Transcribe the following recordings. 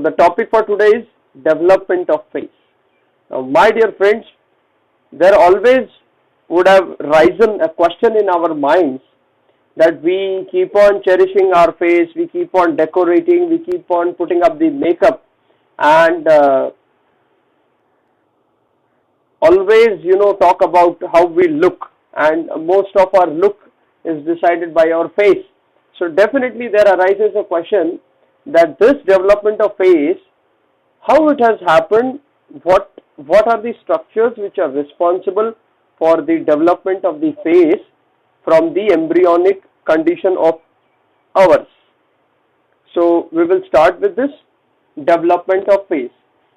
the topic for today is development of face. Now, my dear friends, there always would have risen a question in our minds that we keep on cherishing our face, we keep on decorating, we keep on putting up the makeup, and always, talk about how we look, and most of our look is decided by our face. So definitely there arises a question that this development of face, how it has happened, what are the structures which are responsible for the development of the face from the embryonic condition of ours. So we will start with this development of face.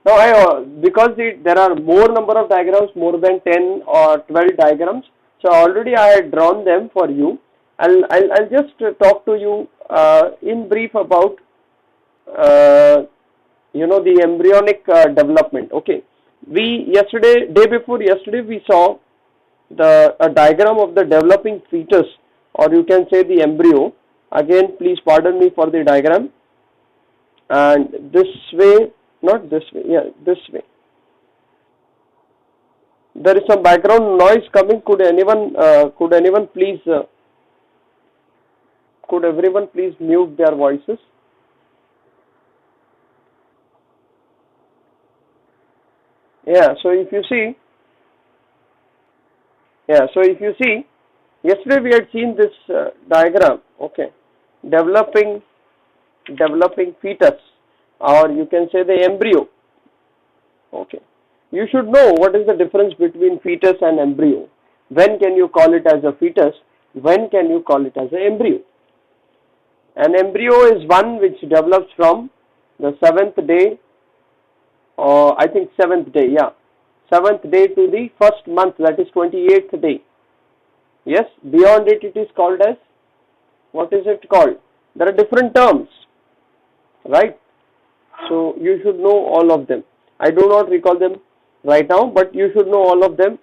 Now because there are more number of diagrams, more than 10 or 12 diagrams, so already I had drawn them for you. I'll just talk to you in brief about the embryonic development. Okay, day before yesterday we saw a diagram of the developing fetus, or you can say the embryo. Again, please pardon me for the diagram. And this way, not this way, yeah, this way. There is some background noise coming. Could everyone please mute their voices? Yeah, so if you see, yesterday we had seen this diagram, okay, developing fetus, or you can say the embryo, okay. You should know what is the difference between fetus and embryo. When can you call it as a fetus? When can you call it as an embryo? An embryo is one which develops from the 7th day, or I think 7th day, yeah. 7th day to the first month, that is 28th day. Yes, beyond it is called as, what is it called? There are different terms, right? So you should know all of them. I do not recall them right now, but you should know all of them,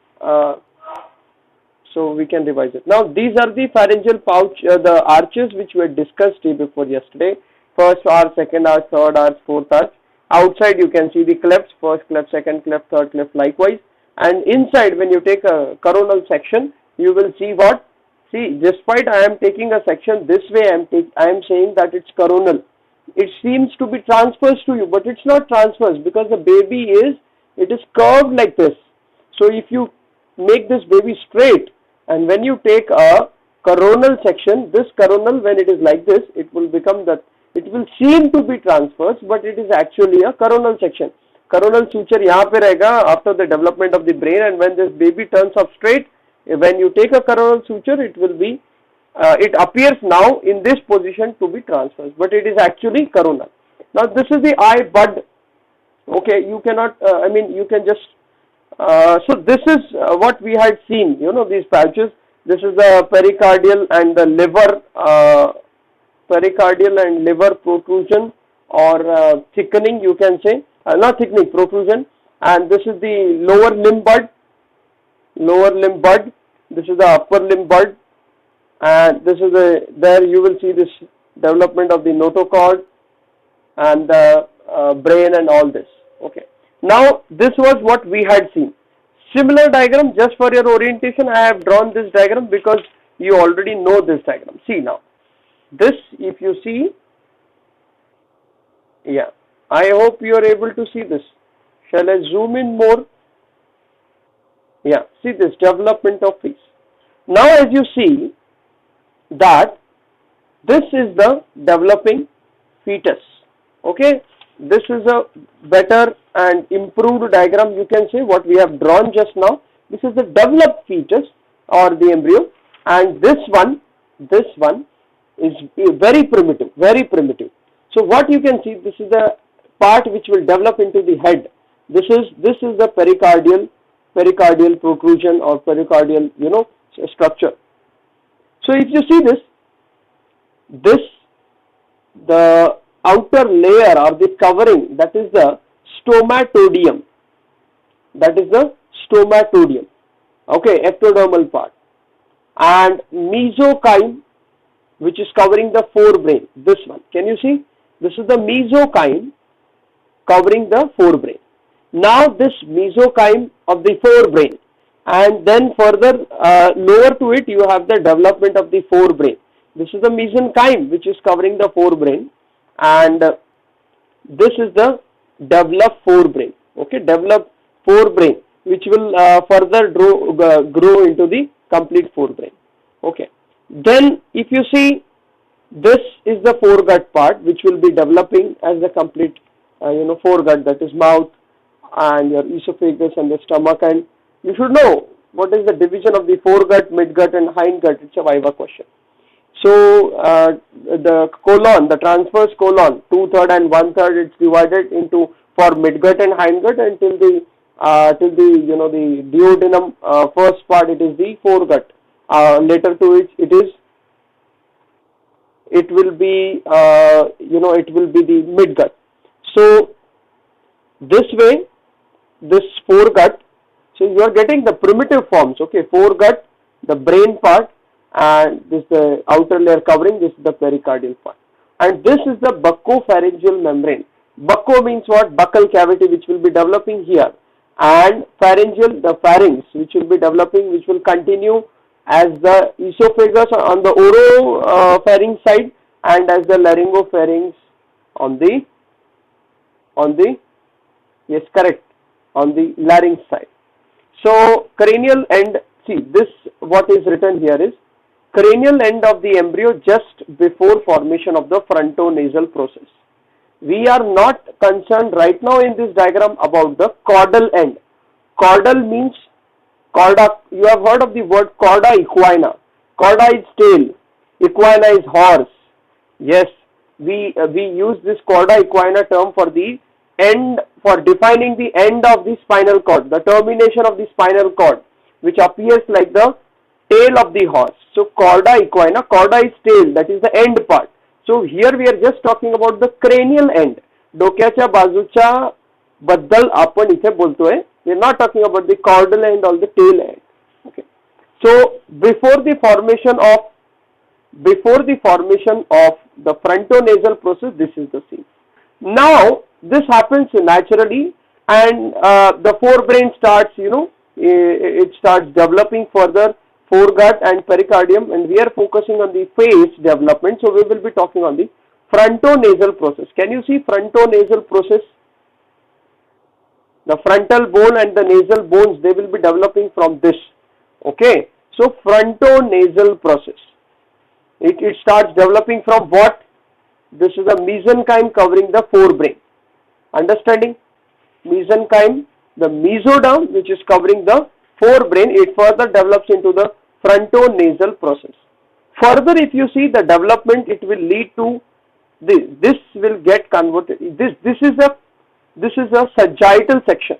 so we can revise it. Now these are the pharyngeal pouch, the arches which we had discussed before yesterday. First arch, second arch, third arch, fourth arch. Outside you can see the clefts, first cleft, second cleft, third cleft likewise. And inside, when you take a coronal section, you will see what? See, despite I am taking a section this way, I am saying that it's coronal. It seems to be transverse to you, but it's not transverse, because the baby it is curved like this. So if you make this baby straight, and when you take a coronal section, this coronal, when it is like this, it will seem to be transverse, but it is actually a coronal section. Coronal suture यहाँ पे रहेगा after the development of the brain, and when this baby turns up straight, when you take a coronal suture, it appears now in this position to be transverse, but it is actually coronal. Now this is the eye bud. Okay, you cannot, you can just, so this is what we had seen, these pouches. This is the pericardial and the liver protrusion, or thickening, you can say, not thickening, protrusion. And this is the lower limb bud, this is the upper limb bud, and this is there you will see this development of the notochord and the brain and all this. Okay, now this was what we had seen. Similar diagram, just for your orientation, I have drawn this diagram because you already know this diagram. See now, this, if you see, yeah, I hope you are able to see this. Shall I zoom in more? Yeah, see this development of face. Now as you see that this is the developing fetus. Okay, this is a better and improved diagram, you can say, what we have drawn just now. This is the developed fetus or the embryo, and this one is very primitive. So what you can see, this is the part which will develop into the head. This is the pericardial protrusion or pericardial structure. So if you see this the outer layer or the covering, that is the stomatodium. Okay, ectodermal part. And mesenchyme, which is covering the forebrain. This one, can you see? This is the mesenchyme, covering the forebrain. Now this mesenchyme of the forebrain, and then further lower to it you have the development of the forebrain. This is the mesenchyme which is covering the forebrain, and this is the developed forebrain. Okay, developed forebrain which will further grow into the complete forebrain. Okay, then if you see, this is the foregut part which will be developing as the complete foregut, that is mouth and your esophagus and the stomach. And you should know what is the division of the foregut, midgut and hindgut. It's a viva question. So the colon, the transverse colon, 2/3 and 1/3, it's divided into for midgut and hindgut, until the till the duodenum first part, it is the foregut. Later to it will be the midgut. So this way, this foregut, so you are getting the primitive forms. Okay, foregut, the brain part, and this the outer layer covering, this is the pericardial part, and this is the buccopharyngeal membrane. Bucco means what? Buccal cavity, which will be developing here, and pharyngeal, the pharynx, which will be developing, which will continue as the esophagus on the oropharynx side, and as the laryngopharynx on the yes, correct, on the larynx side. So cranial end, see this, what is written here is cranial end of the embryo just before formation of the frontonasal process. We are not concerned right now in this diagram about the caudal end. Caudal means cauda. You have heard of the word cauda equina. Cauda is tail, equina is horse. Yes, we use this cauda equina term for the end, for defining the end of the spinal cord, the termination of the spinal cord, which appears like the tail of the horse. So cauda equina, cauda is tail, that is the end part. So here we are just talking about the cranial end. डोक्याच्या बाजूच्या बद्दल आपण इथे बोलतोय. We are not talking about the caudal end or the tail end. Okay. So before the formation of the frontonasal process, this is the scene. Now this happens naturally, and the forebrain starts, it starts developing further, foregut and pericardium, and we are focusing on the face development. So we will be talking on the frontonasal process. Can you see frontonasal process? The frontal bone and the nasal bones, they will be developing from this. Okay. So frontonasal process. It starts developing from what? This is a mesenchyme covering the forebrain. Understanding? Mesenchyme, the mesoderm which is covering the forebrain, it further develops into the frontonasal process. Further, if you see the development, it will lead to this. This will get converted. This is a sagittal section.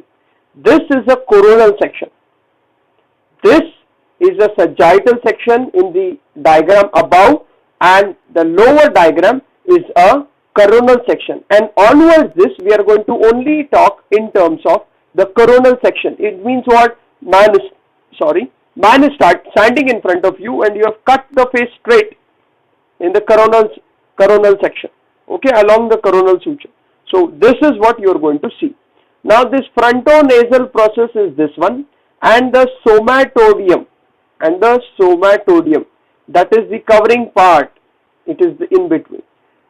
This is a coronal section. This is a sagittal section in the diagram above, and the lower diagram is a coronal section. And onwards this, we are going to only talk in terms of the coronal section. It means what? Man is standing in front of you, and you have cut the face straight in the coronal section. Okay, along the coronal suture. So this is what you are going to see. Now this frontonasal process is this one, and the somatodium, that is the covering part, it is the in between,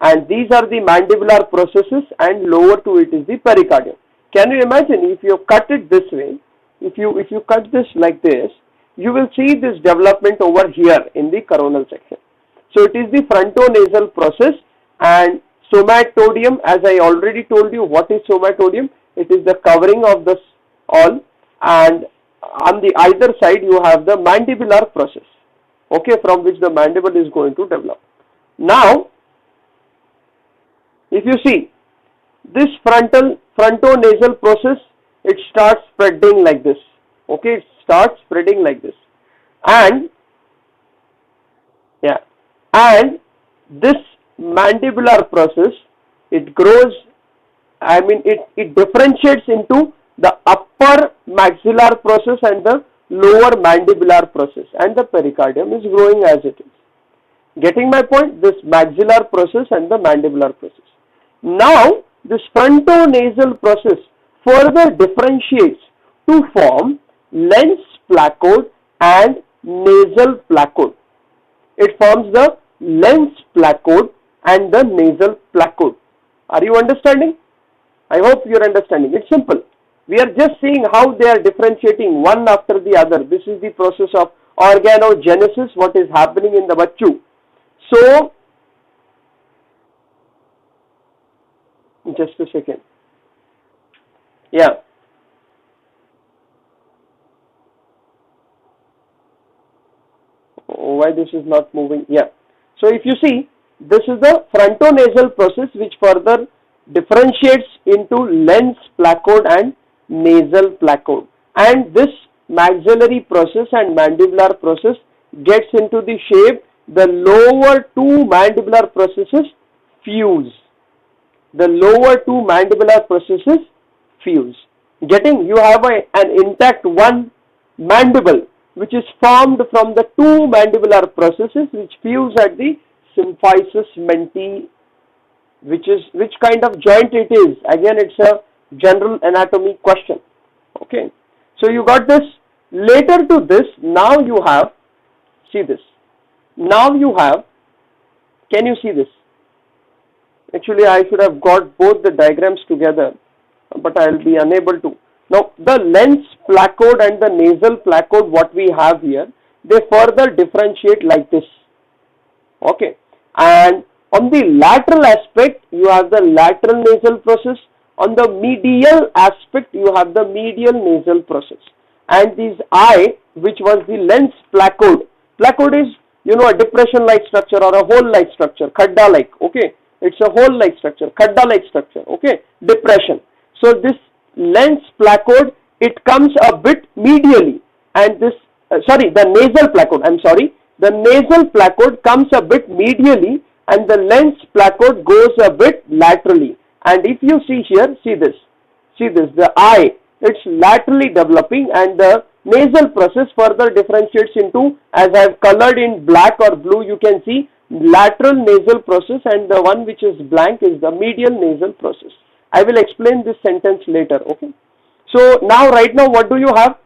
and these are the mandibular processes, and lower to it is the pericardium. Can you imagine if you cut it this way, if you cut this like this, you will see this development over here in the coronal section. So it is the frontonasal process. And somatodium, as I already told you, what is somatodium? It is the covering of this all, and on the either side you have the mandibular process, okay, from which the mandible is going to develop. Now if you see this frontonasal process, it starts spreading like this. Okay, it starts spreading like this, and this mandibular process, it grows, it differentiates into the upper maxillar process and the lower mandibular process, and the pericardium is growing as it is. Getting my point? This maxillar process and the mandibular process. Now this frontonasal process further differentiates to form lens placode and nasal placode. It forms the lens placode and the nasal placode. Are you understanding? I hope you are understanding. It's simple. We are just seeing how they are differentiating one after the other. This is the process of organogenesis, what is happening in the bachchu. So, just a second. Yeah. Why this is not moving? Yeah. So if you see, this is the frontonasal process which further differentiates into lens placode and nasal placode. And this maxillary process and mandibular process gets into the shape, the lower two mandibular processes fuse. The lower two mandibular processes fuse. Getting, you have an intact one mandible which is formed from the two mandibular processes which fuse at the symphysis menti, which kind of joint it is. Again, it's a general anatomy question. Okay, so you got this. Later to this, now you have, see this, now you have, can you see this? Actually, I should have got both the diagrams together, but I will be unable to. Now, the lens placode and the nasal placode, what we have here, they further differentiate like this. Okay, and on the lateral aspect, you have the lateral nasal process. On the medial aspect, you have the medial nasal process. And this eye, which was the lens placode. Placode is, you know, a depression-like structure or a hole-like structure, khadda-like. Okay, it's a hole-like structure, khadda-like structure. Okay, depression. So this lens placode, it comes a bit medially, and this the nasal placode, the nasal placode comes a bit medially and the lens placode goes a bit laterally. And if you see here, see this, the eye, it's laterally developing, and the nasal process further differentiates into, as I have colored in black or blue, you can see lateral nasal process, and the one which is blank is the medial nasal process. I will explain this sentence later. Okay, so right now what do you have?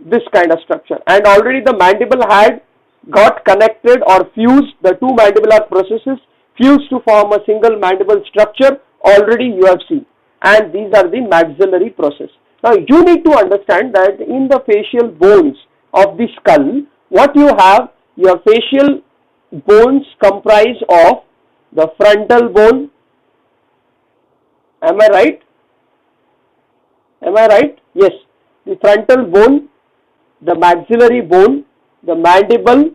This kind of structure, and already the mandible had got connected or fused, the two mandibular processes fused to form a single mandible structure. Already you have seen, and these are the maxillary process. Now you need to understand that in the facial bones of the skull, what you have, your facial bones comprise of the frontal bone. Am I right? Yes. The frontal bone, the maxillary bone, the mandible,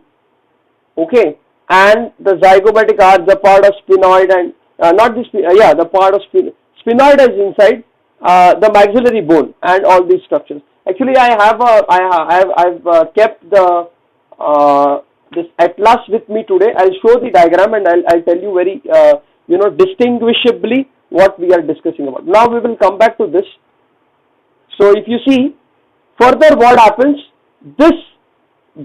okay, and the zygomatic arch, the part of sphenoid, and the part of sphenoid is inside the maxillary bone, and all these structures. Actually, I've kept the this atlas with me today. I'll show the diagram and I'll tell you very distinguishably what we are discussing about. Now we will come back to this. So if you see further what happens, this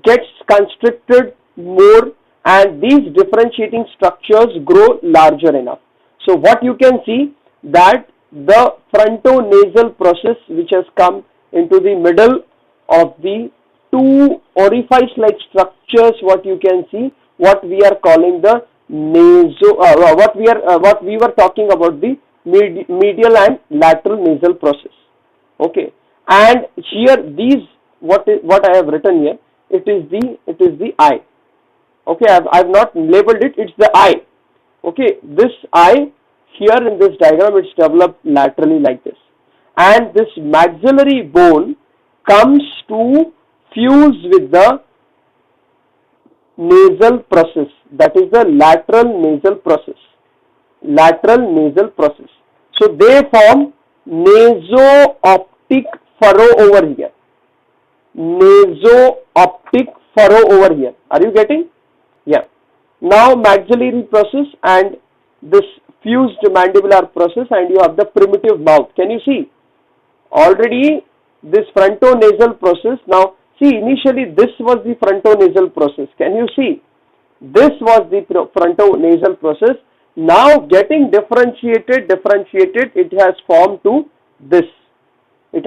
gets constricted more and these differentiating structures grow larger enough. So what you can see, that the frontonasal process which has come into the middle of the two orifice-like structures, what you can see, what we are calling the what we were talking about, the medial and lateral nasal process. Okay, and here these what I have written here, it is the eye. Okay, I've not labeled it. It's the eye. Okay, this eye here in this diagram, it's developed laterally like this, and this maxillary bone comes to fuse with the nasal process, that is the lateral nasal process. So they form naso-optic furrow over here. Are you getting? Yeah. Now maxillary process and this fused mandibular process, and you have the primitive mouth. Can you see? Already this frontonasal process. Now see, initially this was the frontonasal process. Can you see? This was the frontonasal process. Now getting differentiated, it has formed to this. It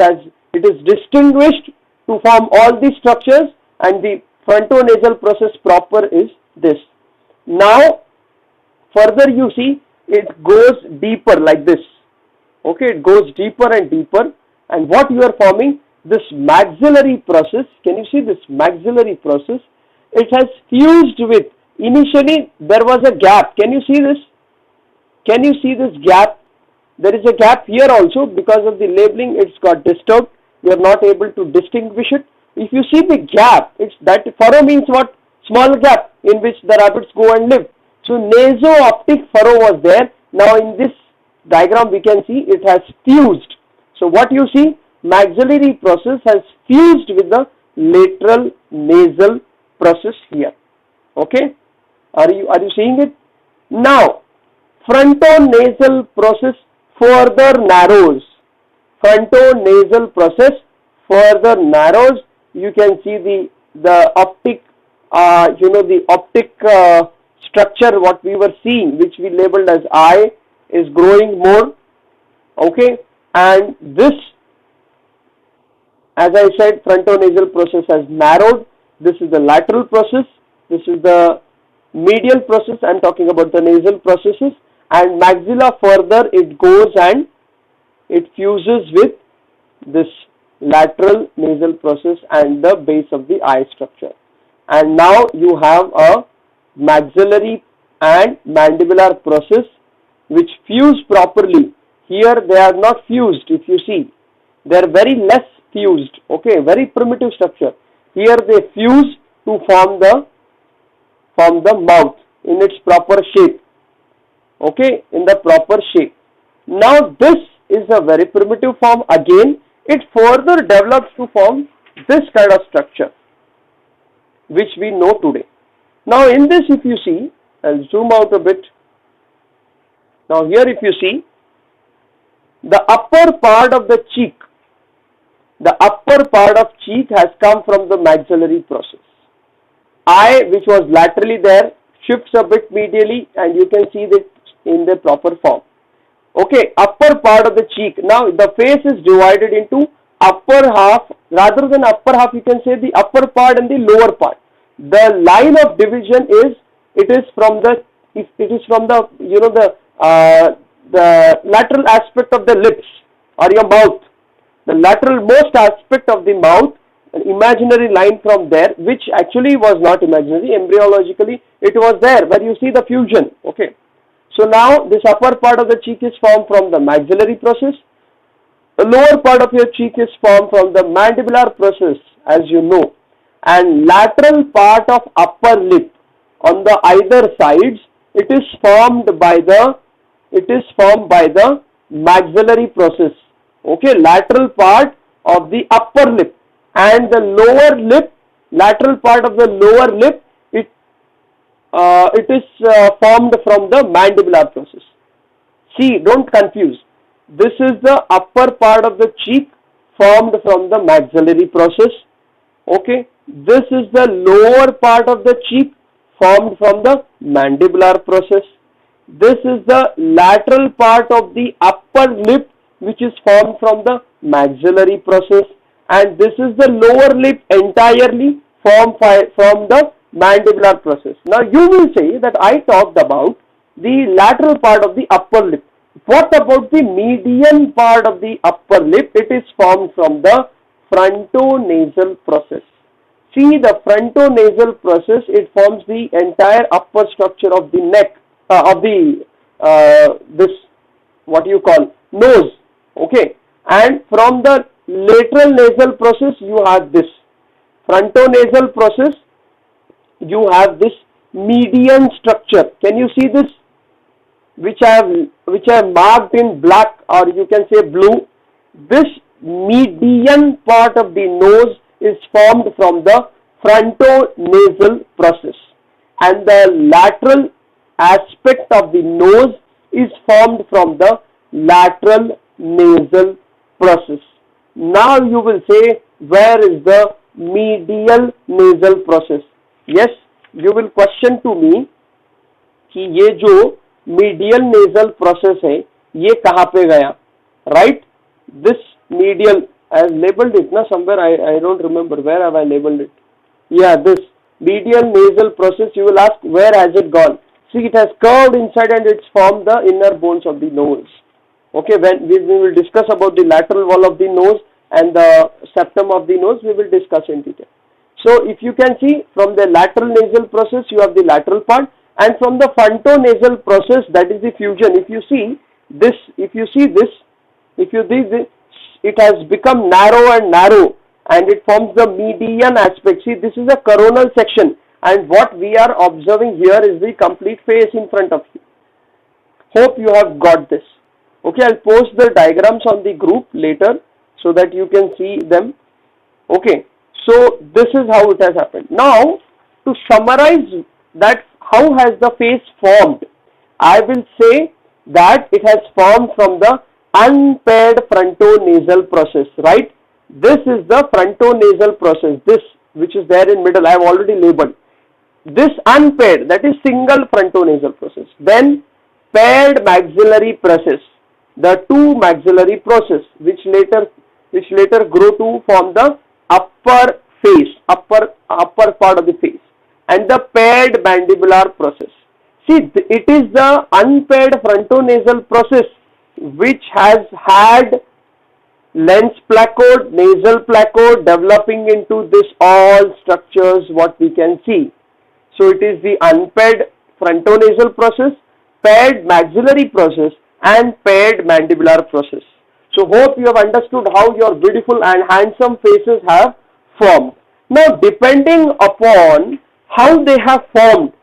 is distinguished to form all these structures, and the frontonasal process proper is this. Now further you see it goes deeper like this. Okay, it goes deeper and deeper, and what you are forming, this maxillary process. Can you see this maxillary process? It has fused with, initially there was a gap. Can you see this? Can you see this gap? There is a gap here also because of the labeling. It's got disturbed. You are not able to distinguish it. If you see the gap, it's that furrow means what? Small gap in which the rabbits go and live. So naso-optic furrow was there. Now in this diagram we can see it has fused. So what you see? Maxillary process has fused with the lateral nasal process here. Okay? Are you seeing it? Now frontonasal process further narrows. Frontonasal process further narrows. You can see the optic, the optic structure what we were seeing, which we labeled as eye, is growing more. Okay, and this, as I said, frontonasal process has narrowed. This is the lateral process. This is the medial process. I am talking about the nasal processes. And maxilla further it goes and it fuses with this lateral nasal process and the base of the eye structure. And now you have a maxillary and mandibular process which fuse properly. Here they are not fused. If you see, they are very less fused. Okay, very primitive structure. Here they fuse to form the mouth in its proper shape. Okay, in the proper shape. Now this is a very primitive form. Again, it further develops to form this kind of structure which we know today. Now in this, if you see, I'll zoom out a bit. Now here if you see, the upper part of the cheek has come from the maxillary process. Eye, which was laterally there, shifts a bit medially, and you can see that in the proper form. Okay, upper part of the cheek. Now the face is divided into upper half. Rather than upper half, you can say the upper part and the lower part. The line of division is, it is from the lateral aspect of the lips or your mouth. The lateral most aspect of the mouth, an imaginary line from there, which actually was not imaginary. Embryologically it was there, where you see the fusion. Okay. So now this upper part of the cheek is formed from the maxillary process. The lower part of your cheek is formed from the mandibular process, as you know. And lateral part of upper lip on the either sides, it is formed by the maxillary process. Okay, lateral part of the upper lip, and the lower lip, lateral part of the lower lip, it is formed from the mandibular process. See, don't confuse. This is the upper part of the cheek formed from the maxillary process. Okay, this is the lower part of the cheek formed from the mandibular process. This is the lateral part of the upper lip which is formed from the maxillary process, and this is the lower lip entirely formed from the mandibular process. Now you will say that I talked about the lateral part of the upper lip. What about the median part of the upper lip? It is formed from the frontonasal process. See, the frontonasal process, it forms the entire upper structure of the neck, this what you call nose. Okay, and from the lateral nasal process you have this frontonasal process. You have this median structure. Can you see this? Which I have marked in black, or you can say blue. This median part of the nose is formed from the frontonasal process, and the lateral aspect of the nose is formed from the lateral nasal process. Now you will say, where is the medial nasal process? Yes, you will question to me कि ये जो medial nasal process है, ये कहाँ पे गया, right? This medial, I have labeled it na somewhere, I don't remember where have I labeled it. Yeah, this medial nasal process, you will ask where has it gone. See, it has curved inside and it's formed the inner bones of the nose. Okay, when we will discuss about the lateral wall of the nose and the septum of the nose, we will discuss in detail. So if you can see, from the lateral nasal process you have the lateral part, and from the frontonasal process, that is the fusion. If you see this, it has become narrow and narrow and it forms the median aspect. See, this is a coronal section and what we are observing here is the complete face in front of you. Hope you have got this. Okay, I'll post the diagrams on the group later so that you can see them. Okay, so this is how it has happened. Now, to summarize that how has the face formed, I will say that it has formed from the unpaired frontonasal process, right? This is the frontonasal process, this which is there in middle, I have already labeled. This unpaired, that is single frontonasal process. Then paired maxillary process, the two maxillary process which later grow to form the upper face, upper part of the face, and the paired mandibular process. See, it is the unpaired frontonasal process which has had lens placoid, nasal placoid developing into this all structures what we can see. So it is the unpaired frontonasal process, paired maxillary process and paired mandibular process. So hope you have understood how your beautiful and handsome faces have formed. Now depending upon how they have formed,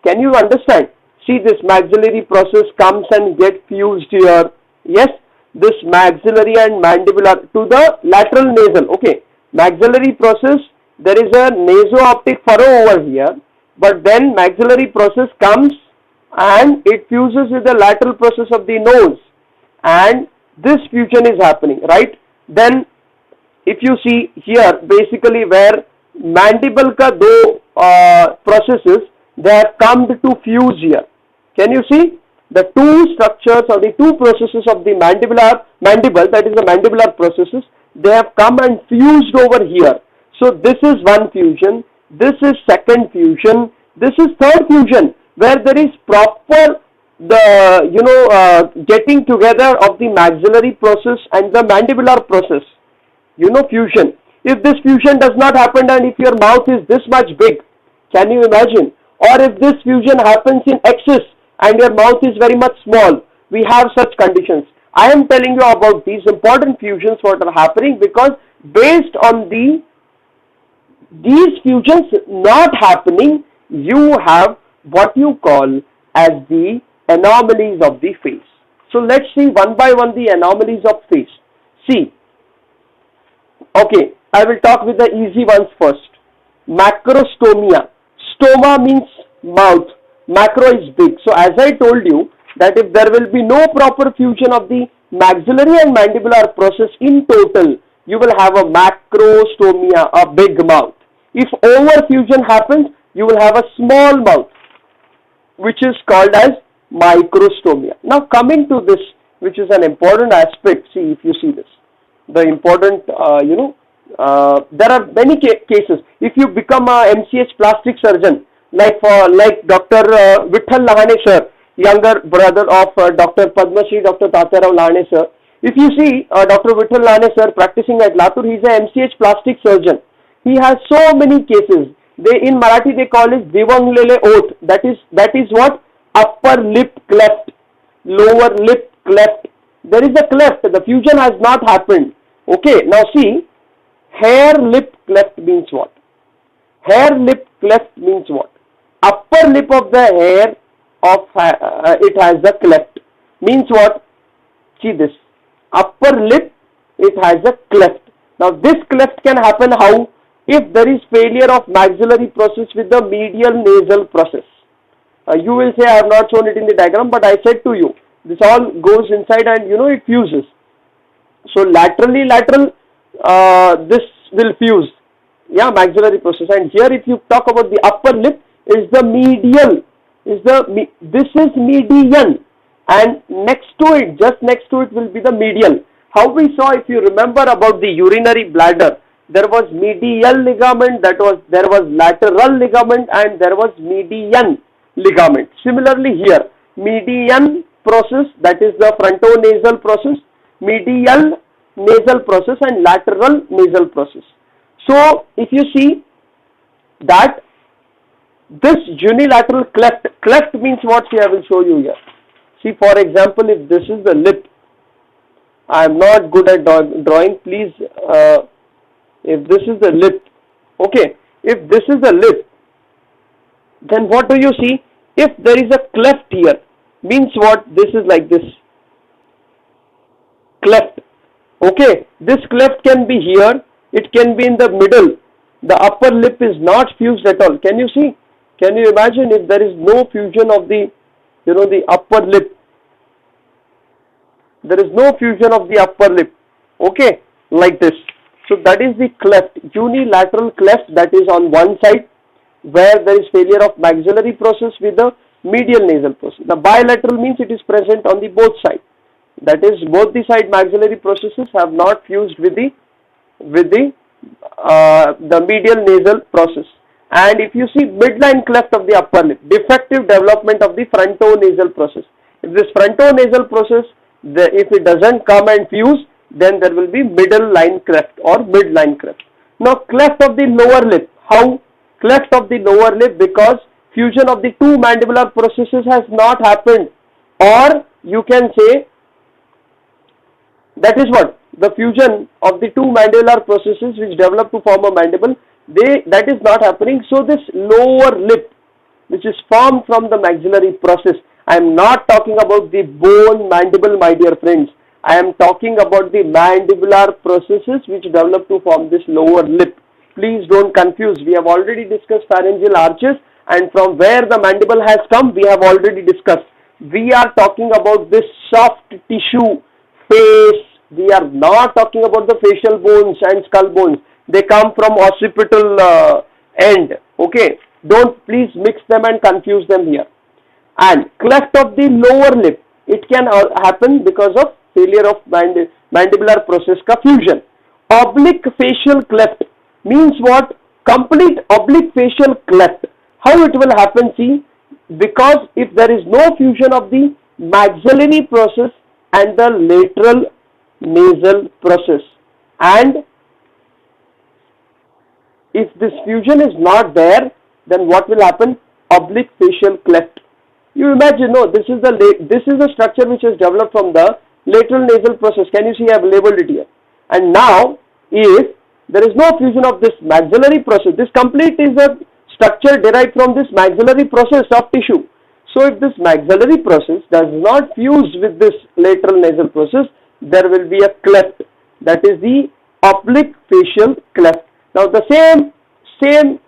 can you understand? See, this maxillary process comes and get fused here. Yes, this maxillary and mandibular to the lateral nasal. Okay, maxillary process, there is a naso-optic furrow over here, but then maxillary process comes and it fuses with the lateral process of the nose, and this fusion is happening, right? Then if you see here, basically where mandible ka do processes, they have come to fuse here. Can you see? The two structures or the two processes of the mandible, that is the mandibular processes, they have come and fused over here. So this is one fusion, this is second fusion, this is third fusion, where there is proper getting together of the maxillary process and the mandibular process, fusion. If this fusion does not happen and if your mouth is this much big, can you imagine? Or if this fusion happens in excess and your mouth is very much small, we have such conditions. I am telling you about these important fusions what are happening, because based on these fusions not happening, you have what you call as the anomalies of the face. So let's see one by one the anomalies of face. See, okay, I will talk with the easy ones first. Macrostomia. Stoma means mouth. Macro is big. So as I told you that if there will be no proper fusion of the maxillary and mandibular process in total, you will have a macrostomia, a big mouth. If overfusion happens, you will have a small mouth, which is called as microstomia. Now coming to this, which is an important aspect, see if you see this, the important, there are many cases. If you become a MCH plastic surgeon, like Dr. Vitthal Lahane sir, younger brother of Dr. Padma Shri, Dr. Tatya Rao Lahane sir. If you see Dr. Vitthal Lahane sir practicing at Latur, he is a MCH plastic surgeon. He has so many cases. In Marathi they call it Divanglele oath. That is what? Upper lip cleft, lower lip cleft. There is a cleft. The fusion has not happened. Okay, now see, hair lip cleft means what? Hair lip cleft means what? Upper lip of the hair of it has a cleft. Means what? See this. Upper lip, it has a cleft. Now this cleft can happen how? If there is failure of maxillary process with the medial nasal process. You will say I have not shown it in the diagram, but I said to you, this all goes inside and it fuses. So lateral, this will fuse. Yeah, maxillary process. And here if you talk about the upper lip, is the medial this is median, and next to it, just next to it will be the medial. How we saw, if you remember about the urinary bladder, there was medial ligament, there was lateral ligament, and there was median ligament. Similarly here, median process, that is the frontonasal process, medial nasal process, and lateral nasal process. So if you see that this unilateral cleft means what? See, I will show you here. See, for example, if this is the lip, I am not good at drawing, please, if this is the lip, okay, if this is the lip, then what do you see? If there is a cleft here, means what? This is like this, cleft, okay, this cleft can be here, it can be in the middle, the upper lip is not fused at all. Can you see? Can you imagine if there is no fusion of the, the upper lip? There is no fusion of the upper lip, okay, like this. So that is the cleft, unilateral cleft, that is on one side where there is failure of maxillary process with the medial nasal process. The bilateral means it is present on the both sides. That is, both the side maxillary processes have not fused with the medial nasal process. And if you see midline cleft of the upper lip, defective development of the frontonasal process. If this frontonasal process, if it doesn't come and fuse, then there will be middle line cleft or midline cleft. Now cleft of the lower lip. How? Cleft of the lower lip, because fusion of the two mandibular processes has not happened, or you can say that is what? The fusion of the two mandibular processes which develop to form a mandible, that is not happening. So this lower lip, which is formed from the maxillary process, I am not talking about the bone mandible, my dear friends. I am talking about the mandibular processes which develop to form this lower lip. Please don't confuse. We have already discussed pharyngeal arches, and from where the mandible has come, we have already discussed. We are talking about this soft tissue, face. We are not talking about the facial bones and skull bones. They come from occipital end. Okay. Don't please mix them and confuse them here. And cleft of the lower lip, it can happen because of failure of mandibular process ka fusion. Oblique facial cleft means what? Complete oblique facial cleft. How it will happen? See, because if there is no fusion of the maxillary process and the lateral nasal process, and if this fusion is not there, then what will happen? Oblique facial cleft. You imagine, no, this is the structure which is developed from the lateral nasal process. Can you see? I have labeled it here. And now, if there is no fusion of this maxillary process, this complete is a structure derived from this maxillary process of tissue. So if this maxillary process does not fuse with this lateral nasal process, there will be a cleft. That is the oblique facial cleft. Now the same same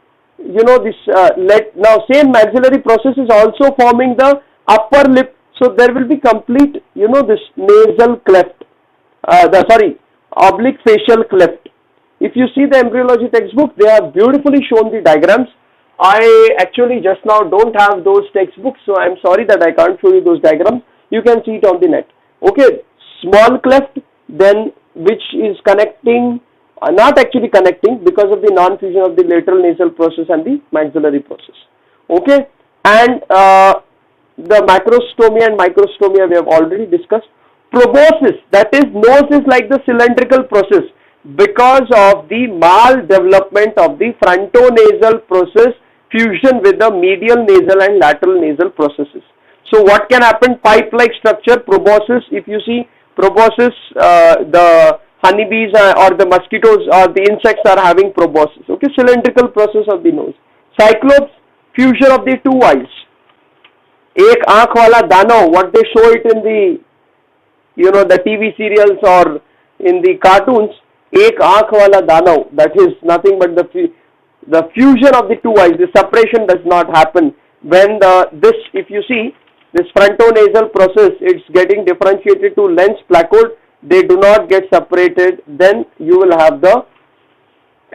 maxillary process is also forming the upper lip. So there will be complete, this nasal cleft, oblique facial cleft. If you see the embryology textbook, they have beautifully shown the diagrams. I actually just now don't have those textbooks, so I'm sorry that I can't show you those diagrams. You can see it on the net. Okay, small cleft, then which is connecting, not actually connecting because of the non-fusion of the lateral nasal process and the maxillary process. Okay, and the macrostomia and microstomia we have already discussed. Proboscis, that is, nose is like the cylindrical process because of the maldevelopment of the frontonasal process fusion with the medial nasal and lateral nasal processes. So what can happen? Pipe-like structure, proboscis. If you see proboscis, the honeybees or the mosquitoes or the insects are having proboscis. Okay, cylindrical process of the nose. Cyclops, fusion of the two eyes. Ek aankh wala dano, what they show it in the, the TV serials or in the cartoons. Ek aankh wala dano, that is nothing but the fusion of the two eyes. The separation does not happen when if you see this frontonasal process, it's getting differentiated to lens placode. They do not get separated. Then you will have the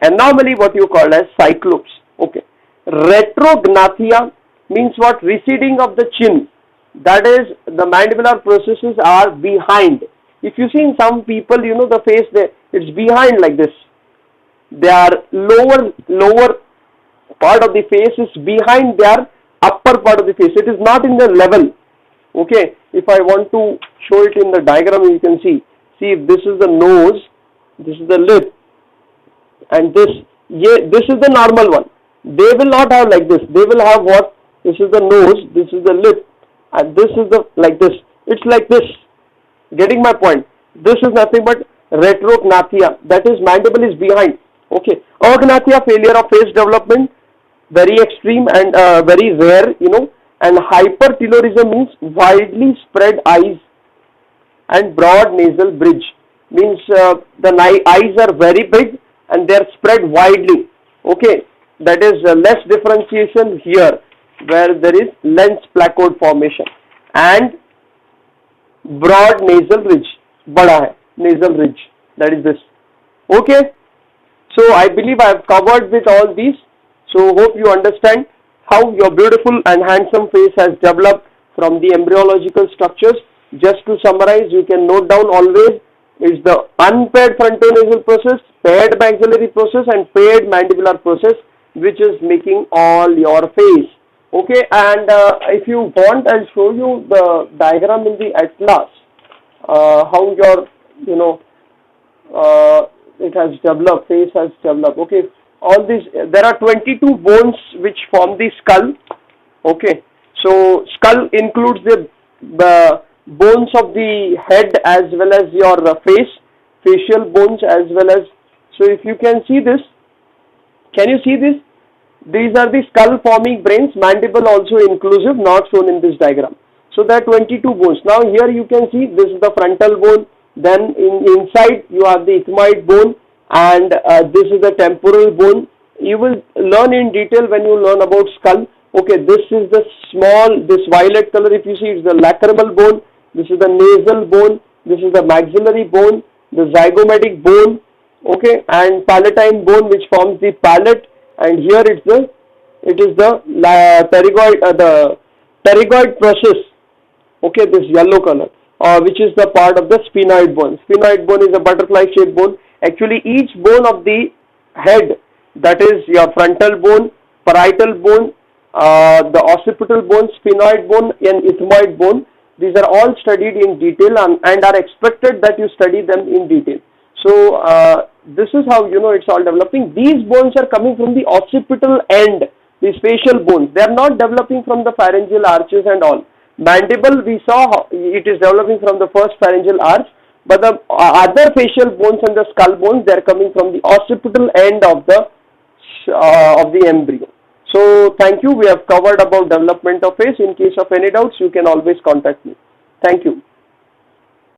anomaly, what you call as cyclops. Okay, retrognathia, means what? Receding of the chin. That is, the mandibular processes are behind. If you see in some people, the face, it's behind like this. Their lower part of the face is behind their upper part of the face. It is not in the level. Okay, if I want to show it in the diagram, you can see if this is the nose, this is the lip, and this is the normal one. They will not have like this. They will have what? This is the nose, this is the lip, and this is the like this. It's like this. Getting my point? This is nothing but retrognathia. That is, mandible is behind. Okay, agnathia, failure of face development, very extreme and very rare, and hypertelorism means widely spread eyes and broad nasal bridge, means the eyes are very big and they are spread widely. Okay, that is less differentiation here, where there is lens placode formation and broad nasal ridge, bada hai, nasal ridge, that is this. Okay, so I believe I have covered with all these. So hope you understand how your beautiful and handsome face has developed from the embryological structures. Just to summarize, you can note down always, is the unpaired frontonasal process, paired maxillary process, and paired mandibular process, which is making all your face. Okay, and if you want, I'll show you the diagram in the atlas, how your, it has developed, face has developed. Okay, all these, there are 22 bones which form the skull. Okay, so skull includes the bones of the head as well as your face, facial bones as well as, so if you can see this, can you see this? These are the skull forming brains, mandible also inclusive, not shown in this diagram. So there are 22 bones. Now here you can see this is the frontal bone, then inside you have the ethmoid bone, and this is the temporal bone. You will learn in detail when you learn about skull. Okay, this is the this violet color, if you see, it's the lacrimal bone, this is the nasal bone, this is the maxillary bone, the zygomatic bone, okay, and palatine bone which forms the palate, and here it is the pterygoid process, okay, this yellow color, which is the part of the sphenoid bone. Sphenoid bone is a butterfly shaped bone. Actually, each bone of the head, that is your frontal bone, parietal bone, the occipital bone, sphenoid bone, and ethmoid bone, these are all studied in detail and are expected that you study them in detail. So this is how it's all developing. These bones are coming from the occipital end, these facial bones. They are not developing from the pharyngeal arches and all. Mandible, we saw it is developing from the first pharyngeal arch, but the other facial bones and the skull bones, they are coming from the occipital end of the embryo. So thank you. We have covered about development of face. In case of any doubts, you can always contact me. Thank you.